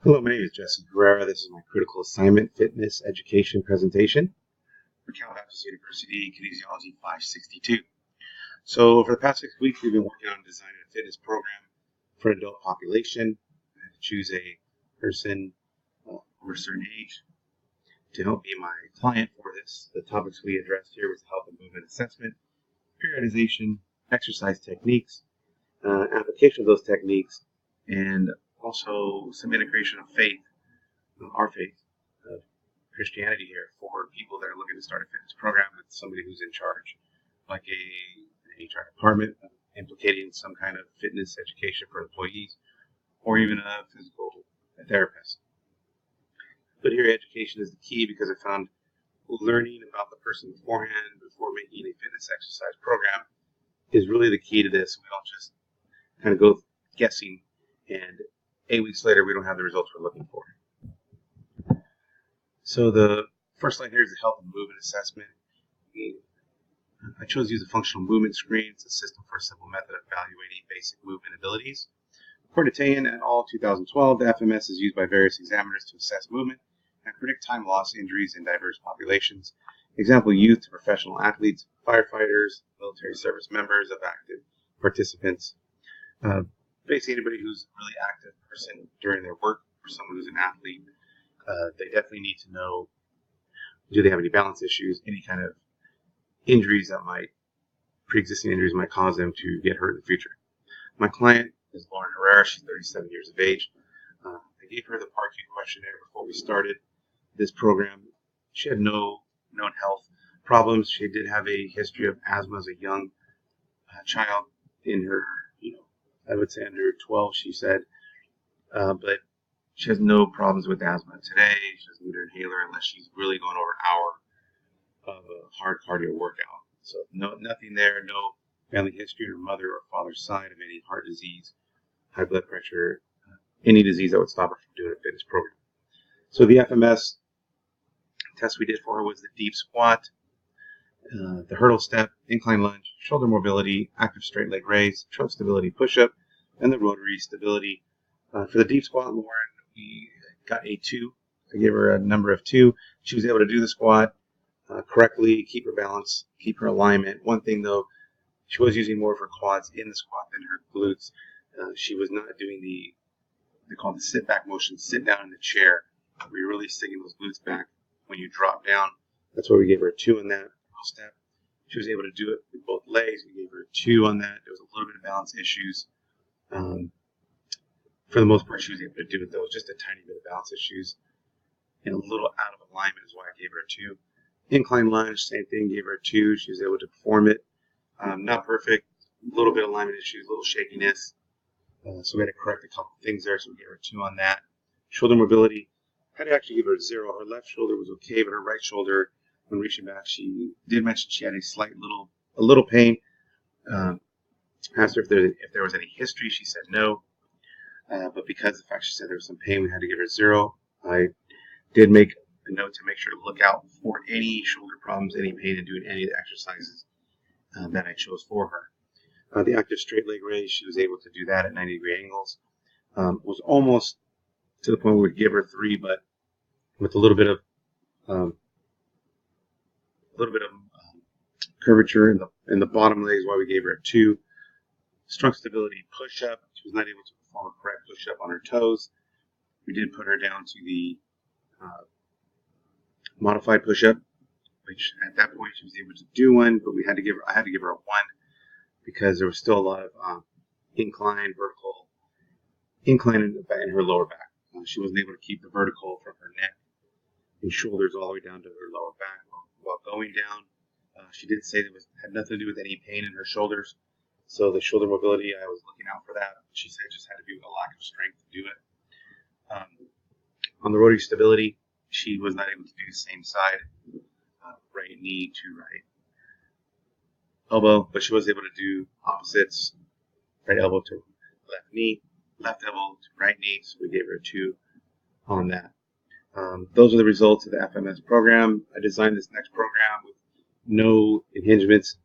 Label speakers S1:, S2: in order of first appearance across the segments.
S1: Hello, my name is Herrera. This is my critical assignment fitness education presentation for Cal Baptist University Kinesiology 562. So for the past 6 weeks, we've been working on designing a fitness program for an adult population. I had to choose a person over a certain age to help be my client for this. The topics we addressed here was health and movement assessment, periodization, exercise techniques, application of those techniques, and also some integration of faith, our faith, of Christianity here for people that are looking to start a fitness program with somebody who's in charge, like an HR department, implicating some kind of fitness education for employees, or even a physical therapist. But here, education is the key because I found learning about the person beforehand, before making a fitness exercise program, is really the key to this. We don't just kind of go guessing, and 8 weeks later, we don't have the results we're looking for. So the first line here is the health and movement assessment. I chose to use a functional movement screen. It's a system for a simple method of evaluating basic movement abilities. According to Tayan et al. 2012, the FMS is used by various examiners to assess movement and predict time loss injuries in diverse populations. Example, youth to professional athletes, firefighters, military service members of active participants. Basically anybody who's a really active person during their work, or someone who's an athlete. They definitely need to know, do they have any balance issues, any kind of injuries that pre-existing injuries might cause them to get hurt in the future. My client is Lauren Herrera. She's 37 years of age. I gave her the PARQ questionnaire before we started this program. She had no known health problems. She did have a history of asthma as a young child in her, I would say under 12, she said, but she has no problems with asthma today. She doesn't need her inhaler unless she's really going over an hour of a hard cardio workout. So nothing there, no family history on her mother or father's side of any heart disease, high blood pressure, any disease that would stop her from doing a fitness program. So the FMS test we did for her was the deep squat, the hurdle step, incline lunge, shoulder mobility, active straight leg raise, trunk stability push-up, and the rotary stability. For the deep squat, Lauren, we got a 2. I gave her a number of 2. She was able to do the squat correctly, keep her balance, keep her alignment. One thing, though, she was using more of her quads in the squat than her glutes. She was not doing they call it the sit-back motion, sit down in the chair, where you're really sticking those glutes back when you drop down. That's why we gave her a 2 on that step. She was able to do it with both legs. We gave her a 2 on that. There was a little bit of balance issues. For the most part, she was able to do it, though. Just a tiny bit of balance issues and a little out of alignment is why I gave her a 2. Incline lunge, same thing, gave her a 2. She was able to perform it. Not perfect, a little bit of alignment issues, a little shakiness. So we had to correct a couple things there, so we gave her a 2 on that. Shoulder mobility, had to actually give her a 0. Her left shoulder was okay, but her right shoulder, when reaching back, she did mention she had a little pain. Asked her if there was any history. She said no. But because of the fact she said there was some pain, we had to give her 0. I did make a note to make sure to look out for any shoulder problems, any pain in doing any of the exercises that I chose for her. The active straight leg raise, she was able to do that at 90-degree angles. Was almost to the point where we'd give her 3, but with a little bit of curvature in the bottom legs, why we gave her a 2. Trunk stability push-up. She was not able to perform a correct push-up on her toes. We did put her down to the modified push-up, which at that point she was able to do one, but I had to give her a 1 because there was still a lot of vertical incline in her lower back. She wasn't able to keep the vertical from her neck and shoulders all the way down to her lower back while going down. She did say it had nothing to do with any pain in her shoulders. So the shoulder mobility, I was looking out for that. She said it just had to be with a lack of strength to do it. On the rotary stability, she was not able to do the same side, right knee to right elbow, but she was able to do opposites, right elbow to left knee, left elbow to right knee, so we gave her a 2 on that. Those are the results of the FMS program. I designed this next program with no impingements.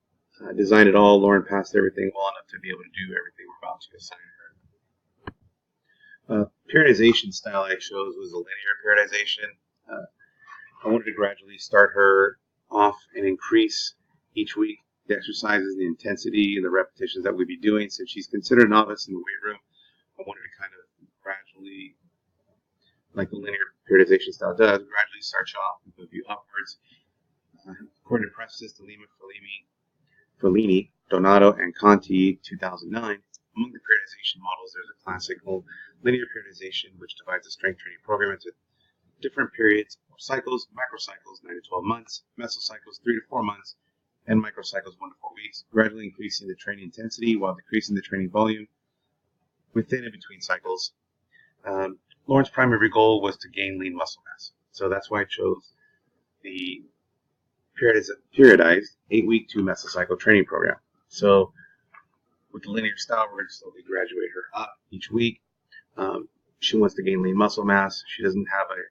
S1: Designed it all. Lauren passed everything well enough to be able to do everything we're about to assign her. periodization style I chose was a linear periodization. I wanted to gradually start her off and increase each week the exercises, the intensity, and the repetitions that we'd be doing. Since she's considered a novice in the weight room, I wanted to kind of gradually, like the linear periodization style does, gradually start you off and move you upwards. According to Prestis, Delima, Fellini, Donato, and Conti 2009, among the periodization models, there's a classical linear periodization, which divides a strength training program into different periods or cycles: macrocycles 9 to 12 months, mesocycles 3 to 4 months, and microcycles 1 to 4 weeks, gradually increasing the training intensity while decreasing the training volume within and between cycles. Lauren's primary goal was to gain lean muscle mass, so that's why I chose the periodized 8-week 2 mesocycle training program. So with the linear style, we're going to slowly graduate her up each week. She wants to gain lean muscle mass. She doesn't have a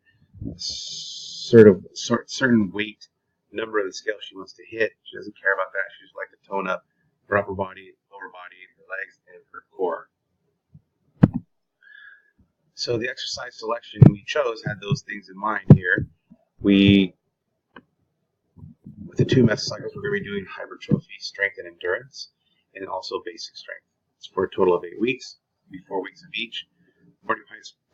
S1: certain weight number of the scale she wants to hit. She doesn't care about that. She just likes to tone up her upper body, lower body, her legs, and her core. So the exercise selection we chose had those things in mind here. With the 2 mesocycles, we're going to be doing hypertrophy, strength, and endurance, and also basic strength. It's for a total of 8 weeks, 4 weeks of each.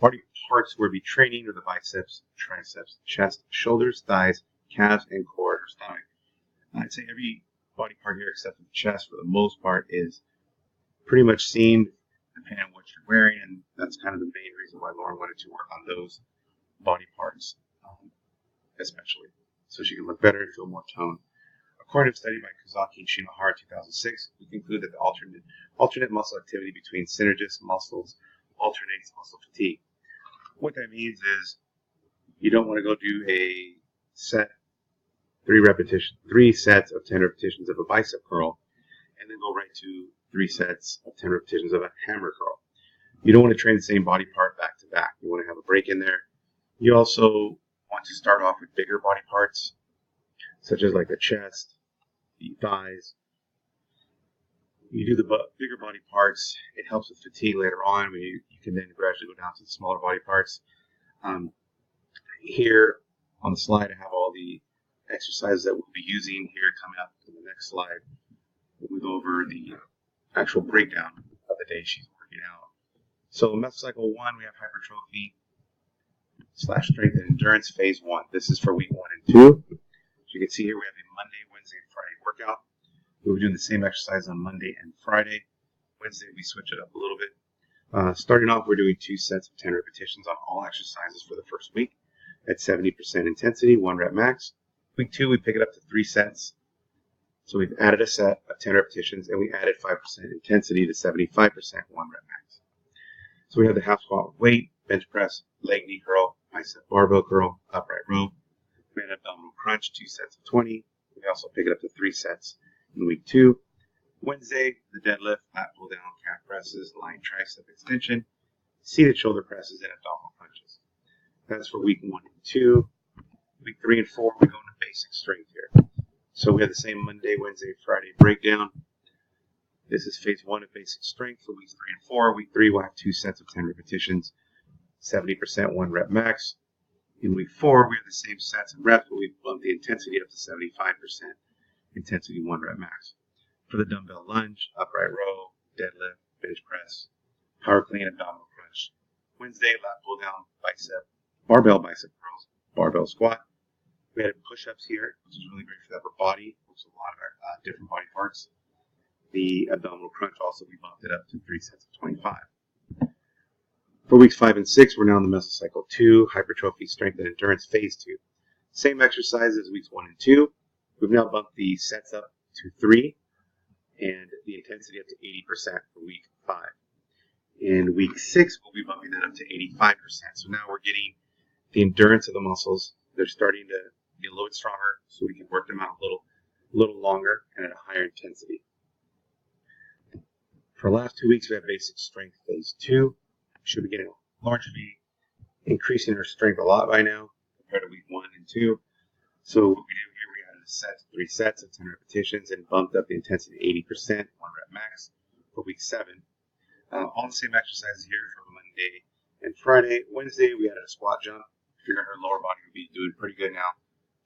S1: Body parts we'll be training are the biceps, triceps, chest, shoulders, thighs, calves, and core or stomach. I'd say every body part here except for the chest, for the most part, is pretty much seen depending on what you're wearing, and that's kind of the main reason why Lauren wanted to work on those body parts, especially, so she can look better and feel more toned. According to a study by Kazaki and Shinohara 2006, we conclude that the alternate muscle activity between synergist muscles alternates muscle fatigue. What that means is you don't want to go do a set 3 sets of 10 repetitions of a bicep curl and then go right to 3 sets of 10 repetitions of a hammer curl. You don't want to train the same body part back to back. You want to have a break in there. You also want to start off with bigger body parts, such as like the chest, the thighs. You do the bigger body parts. It helps with fatigue later on. You can then gradually go down to the smaller body parts. Here on the slide, I have all the exercises that we'll be using here coming up in the next slide. We'll go over the actual breakdown of the day she's working out. So mesocycle 1, we have hypertrophy / strength and endurance phase 1. This is for week 1 and 2. As you can see here, we have a Monday, Wednesday, and Friday workout. We'll be doing the same exercise on Monday and Friday. Wednesday, we switch it up a little bit. Starting off, we're doing 2 sets of 10 repetitions on all exercises for the first week at 70% intensity, 1 rep max. Week 2, we pick it up to 3 sets. So we've added a set of 10 repetitions, and we added 5% intensity to 75%, 1 rep max. So we have the half squat with weight, bench press, leg knee curl, bicep barbell curl, upright row. We had abdominal crunch, 2 sets of 20. We also pick it up to 3 sets in week 2. Wednesday, the deadlift, lat pull down, calf presses, lying tricep extension, seated shoulder presses, and abdominal crunches. That's for week 1 and 2. Week 3 and 4, we go into basic strength here. So we have the same Monday, Wednesday, Friday breakdown. This is phase 1 of basic strength for weeks 3 and 4. Week 3, we'll have 2 sets of 10 repetitions, 70%, 1 rep max. In week 4, we have the same sets and reps, but we've bumped the intensity up to 75%, intensity 1 rep max. For the dumbbell lunge, upright row, deadlift, bench press, power clean, abdominal crunch. Wednesday, lat pull down, bicep, barbell bicep curls, barbell squat. We had push-ups here, which is really great for the upper body. Works a lot of different body parts. The abdominal crunch also, we bumped it up to 3 sets of 25. For weeks 5 and 6, we're now in the mesocycle 2, hypertrophy, strength, and endurance phase 2. Same exercise as weeks 1 and 2. We've now bumped the sets up to 3 and the intensity up to 80% for week 5. In week 6, we'll be bumping that up to 85%. So now we're getting the endurance of the muscles. They're starting to be a little bit stronger, so we can work them out a little longer and at a higher intensity. For the last 2 weeks, we have basic strength phase 2. Lauren should be increasing her strength a lot by now compared to week 1 and 2. So what we did here, we added 3 sets of 10 repetitions and bumped up the intensity to 80%, 1 rep max for week 7. All the same exercises here for Monday And Wednesday, we added a squat jump. Figured her lower body would be doing pretty good now.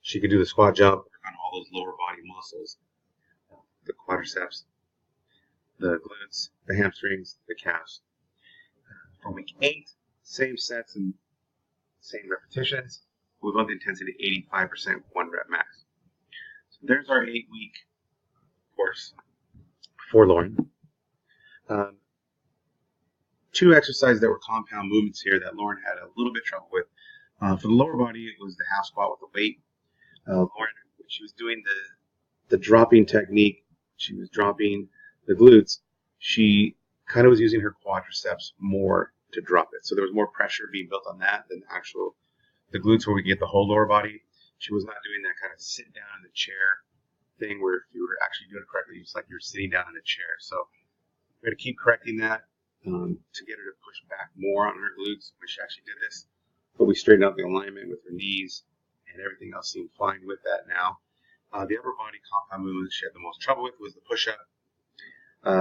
S1: She could do the squat jump on all those lower body muscles, the quadriceps, the glutes, the hamstrings, the calves. For week 8, same sets and same repetitions. We bumped the intensity to 85%, 1 rep max. So there's our 8-week course for Lauren. 2 exercises that were compound movements here that Lauren had a little bit trouble with. For the lower body, it was the half squat with the weight. Lauren, when she was doing the dropping technique, she was dropping the glutes, she kind of was using her quadriceps more to drop it. So there was more pressure being built on that than the glutes where we get the whole lower body. She was not doing that kind of sit down in the chair thing where if you were actually doing it correctly, it's like you're sitting down in a chair. So we're going to keep correcting that to get her to push back more on her glutes when she actually did this. But we straightened out the alignment with her knees, and everything else seemed fine with that now. The upper body compound movement she had the most trouble with was the push-up.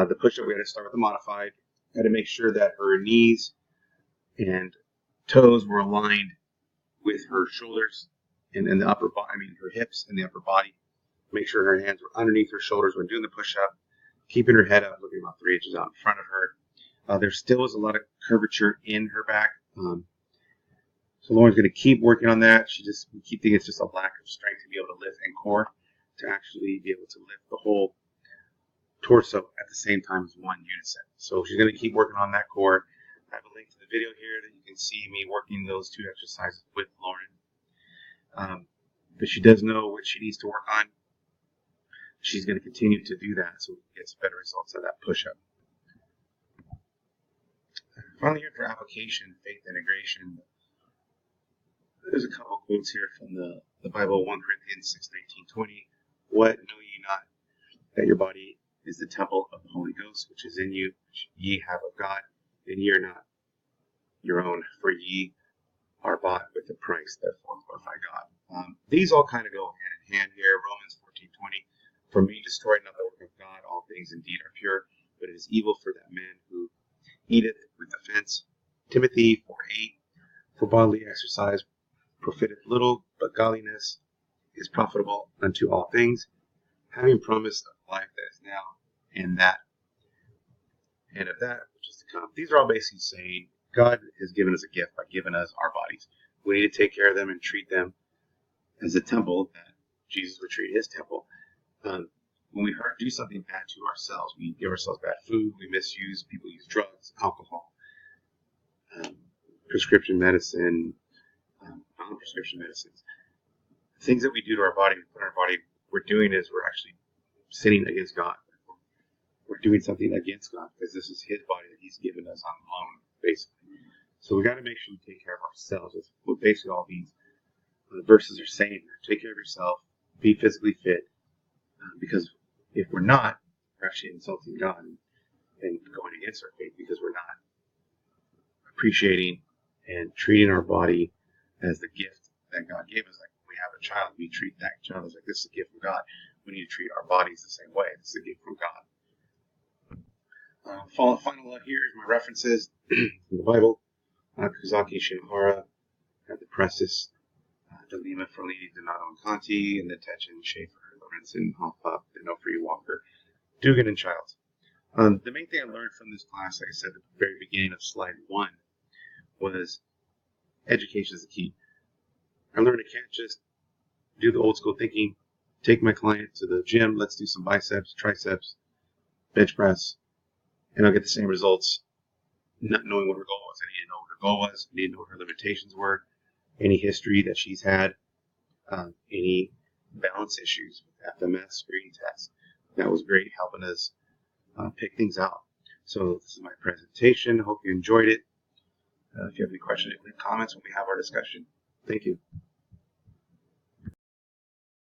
S1: The push-up, we had to start with the modified. Had to make sure that her knees and toes were aligned with her shoulders and the upper body, her hips and the upper body. Make sure her hands were underneath her shoulders when doing the push-up, keeping her head up, looking about 3 inches out in front of her. There still was a lot of curvature in her back. So Lauren's going to keep working on that. We keep thinking it's just a lack of strength to be able to lift and core to actually be able to lift the whole torso at the same time as one unit set. So she's going to keep working on that core. I have a link to the video here that you can see me working those 2 exercises with Lauren. But she does know what she needs to work on. She's going to continue to do that so we can get some better results out of that push-up. Finally, here for application, faith integration. There's a couple quotes here from the Bible, 1 Corinthians 6:19-20. What know ye not, that your body is the temple of the Holy Ghost, which is in you, which ye have of God, and ye are not your own, for ye are bought with a price, therefore glorify God. These all kind of go hand in hand here. Romans 14:20. For me, destroy not the work of God. All things indeed are pure, but it is evil for that man who eateth with offense. Timothy 4:8. For bodily exercise profiteth little, but godliness is profitable unto all things, having promise of life that is now, and of that which is to come. These are all basically saying God has given us a gift by giving us our bodies. We need to take care of them and treat them as a temple that Jesus would treat his temple. When we do something bad to ourselves, we give ourselves bad food, we misuse, people use drugs, alcohol, prescription medicine, non-prescription medicines. Things that we do to our body, we put in our body, we're doing is we're actually sinning against God. We're doing something against God because this is his body that he's given us on loan, basically. So we got to make sure we take care of ourselves. That's what basically all these verses are saying. Take care of yourself, be physically fit, because if we're not, we're actually insulting God and going against our faith because we're not appreciating and treating our body as the gift that God gave us. Like when we have a child, we treat that child as like, this is a gift from God. We need to treat our bodies the same way. This is a gift from God. Final here is my references from the Bible. Kuzaki Shinhara, the Precis, Delima Ferlini, Donato and Conti, and the Techen, Schaefer, Lorenzen, Hoffop, D'Onofrio, Walker, Dugan, and Childs. The main thing I learned from this class, like I said at the very beginning of slide 1, was education is the key. I learned I can't just do the old school thinking, take my client to the gym, let's do some biceps, triceps, bench press, and I'll get the same results, not knowing what her goal was. I needed to know what her goal was, I needed to know what her limitations were, any history that she's had, any balance issues with FMS, screen tests. That was great, helping us pick things out. So this is my presentation. Hope you enjoyed it. If you have any questions, leave comments when we have our discussion. Thank you.